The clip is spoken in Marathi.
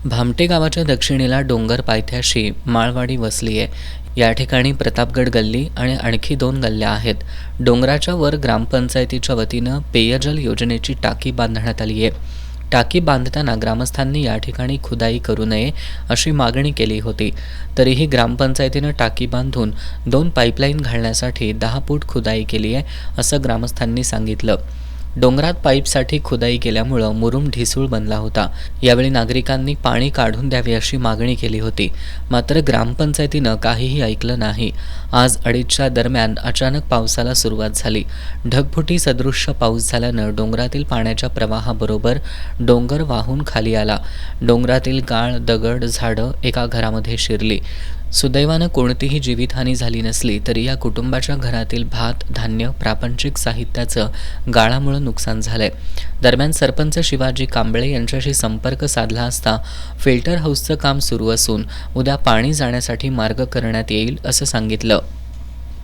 भामटे गावाच्या दक्षिणेला डोंगर पायथ्याशी माळवाडी वसली आहे। या ठिकाणी प्रतापगड गल्ली आणि आणखी 2 गल्ल्या आहेत। डोंगराच्या वर ग्रामपंचायतीच्या वतीनं पेयजल योजनेची टाकी बांधण्यात आली आहे। टाकी बांधताना ग्रामस्थांनी या ठिकाणी खुदाई करू नये अशी मागणी केली होती। तरीही ग्रामपंचायतीनं टाकी बांधून 2 पाईपलाईन घालण्यासाठी 10 फूट खुदाई केली आहे असं ग्रामस्थांनी सांगितलं। डोंगरात पाईपसाठी खुदाई केल्यामुळं मुरुम ढिसूळ बनला होता। यावेळी नागरिकांनी पाणी काढून द्यावे अशी मागणी केली होती, मात्र ग्रामपंचायतीनं काहीही ऐकलं नाही। आज 2:30च्या दरम्यान अचानक पावसाला सुरुवात झाली। ढगफुटी सदृश्य पाऊस झाल्यानं डोंगरातील पाण्याच्या प्रवाहाबरोबर डोंगर वाहून खाली आला। डोंगरातील गाळ, दगड, झाडं एका घरामध्ये शिरली। सुदैवानं कोणतीही जीवितहानी झाली नसली तरी या कुटुंबाच्या घरातील भात, धान्य, प्रापंचिक साहित्याचं गाळामुळे नुकसान झालंय। दरम्यान सरपंच शिवाजी कांबळे यांच्याशी संपर्क साधला असता फिल्टर हाऊसचं काम सुरू असून उद्या पाणी जाण्यासाठी मार्ग करण्यात येईल असं सांगितलं।